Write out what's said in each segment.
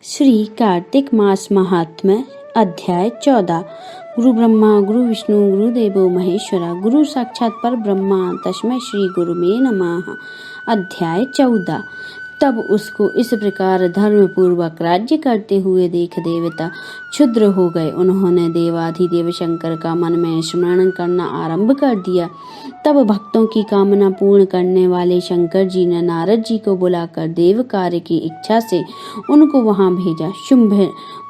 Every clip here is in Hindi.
श्री कार्तिक मास महात्म्य अध्याय 14। गुरु ब्रह्मा गुरु विष्णु गुरु देवो महेश्वरा गुरु साक्षात पर ब्रह्मा तस्मै श्री गुरुवे नमः। अध्याय 14। तब उसको इस प्रकार धर्म पूर्वक राज्य करते हुए देख देवता क्षुद्र हो गए। उन्होंने देवाधिदेव शंकर का मन में स्मरण करना आरंभ कर दिया। तब भक्तों की कामना पूर्ण करने वाले शंकर जी ने नारद जी को बुलाकर देव कार्य की इच्छा से उनको वहां भेजा। शुंभ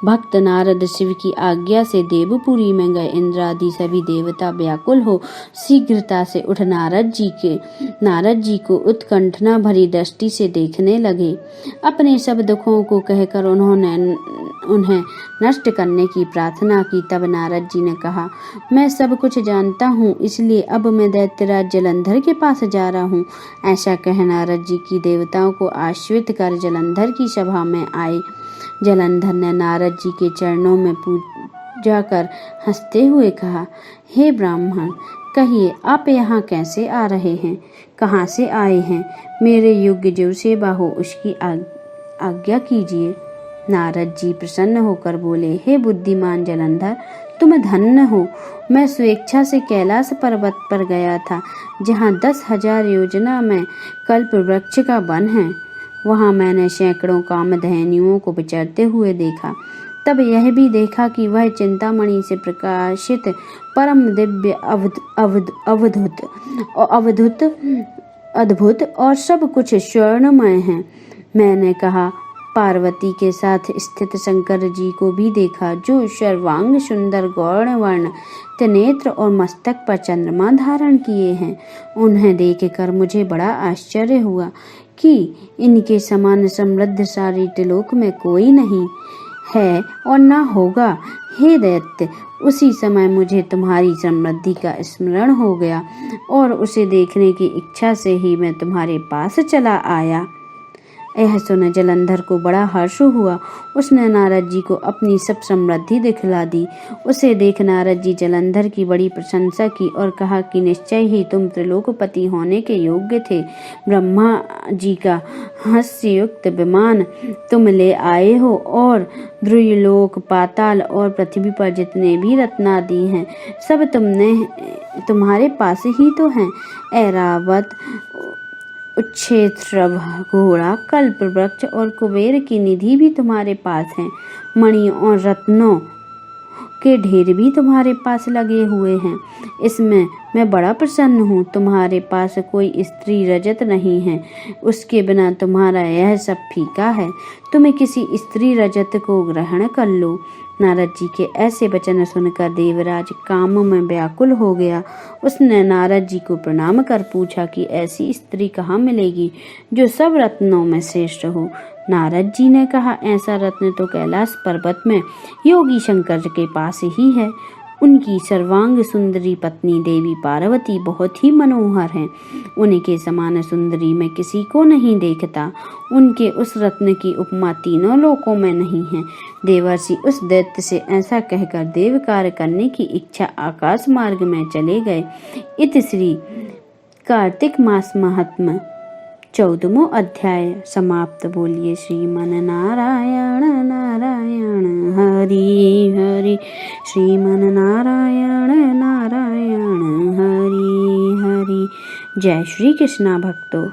भक्त नारद शिव की आज्ञा से देवपुरी में गए। इंद्र आदि सभी देवता व्याकुल हो शीघ्रता से उठ नारद जी को उत्कंठना भरी दृष्टि से देखने लगे। अपने सब दुखों को कहकर उन्हें नष्ट करने की प्रार्थना की। तब नारद जी ने कहा, मैं सब कुछ जानता हूँ, इसलिए अब मैं दैत्यराज जलंधर के पास जा रहा हूँ। ऐसा कह नारद जी की देवताओं को आश्रित कर जलंधर की सभा में आए। जलंधर ने नारद जी के चरणों में पूजा कर हंसते हुए कहा, हे ब्राह्मण, कहिए आप यहाँ कैसे आ रहे हैं, कहाँ से आए हैं? मेरे योग्य जो सेवा हो उसकी आज्ञा कीजिए। नारद जी प्रसन्न होकर बोले, हे बुद्धिमान जलंधर, तुम धन्य हो। मैं स्वेच्छा से कैलाश पर्वत पर गया था, जहाँ 10,000 योजना में कल्प वृक्ष का वन है। वहाँ मैंने सैकड़ों कामधेनुओं को विचरते हुए देखा। तब यह भी देखा कि वह चिंतामणि से प्रकाशित परम दिव्य अद्भुत और सब कुछ स्वर्णमय है। मैंने कहा, पार्वती के साथ स्थित शंकर जी को भी देखा, जो सर्वांग सुंदर गौर्ण वर्ण त्रिनेत्र और मस्तक पर चंद्रमा धारण किए हैं। उन्हें देखकर मुझे बड़ा आश्चर्य हुआ कि इनके समान समृद्धशाली त्रिलोक में कोई नहीं है और न होगा। हे दैत्य, उसी समय मुझे तुम्हारी समृद्धि का स्मरण हो गया और उसे देखने की इच्छा से ही मैं तुम्हारे पास चला आया। यह सुन जलंधर को बड़ा हर्ष हुआ। उसने नारद जी को अपनी सब समृद्धि दिखला दी। उसे देख नारद जी जलंधर की बड़ी प्रशंसा की और कहा कि निश्चय ही तुम त्रिलोकपति होने के योग्य थे। ब्रह्मा जी का हास्ययुक्त विमान तुम ले आए हो और ध्रुवलोक, पाताल और पृथ्वी पर जितने भी रत्नादि हैं, सब तुम्हारे पास ही तो हैं। ऐरावत, उच्छेद, घोड़ा, कल्प वृक्ष और कुबेर की निधि भी तुम्हारे पास है। मणि और रत्नों के ढेर भी तुम्हारे पास लगे हुए हैं। इसमें मैं बड़ा प्रसन्न हूँ। तुम्हारे पास कोई स्त्री रजत नहीं है, उसके बिना तुम्हारा यह सब फीका है। तुम्हें किसी स्त्री रजत को ग्रहण कर लो। नारद जी के ऐसे वचन सुनकर देवराज काम में व्याकुल हो गया। उसने नारद जी को प्रणाम कर पूछा कि ऐसी स्त्री कहाँ मिलेगी जो सब रत्नों में श्रेष्ठ हो। नारद जी ने कहा, ऐसा रत्न तो कैलाश पर्वत में योगी शंकर के पास ही है। उनकी सर्वांग सुंदरी पत्नी देवी पार्वती बहुत ही मनोहर हैं। उनके समान सुंदरी मैं किसी को नहीं देखता। उनके उस रत्न की उपमा तीनों लोकों में नहीं है। देवर्षि उस दैत्य से ऐसा कहकर देव कार्य करने की इच्छा आकाश मार्ग में चले गए। इति श्री कार्तिक मास महात्म्य 14वां अध्याय समाप्त। बोलिए श्रीमन नारायण नारायण हरि हरि। श्रीमन नारायण नारायण हरि हरि। जय श्री कृष्णा भक्तों।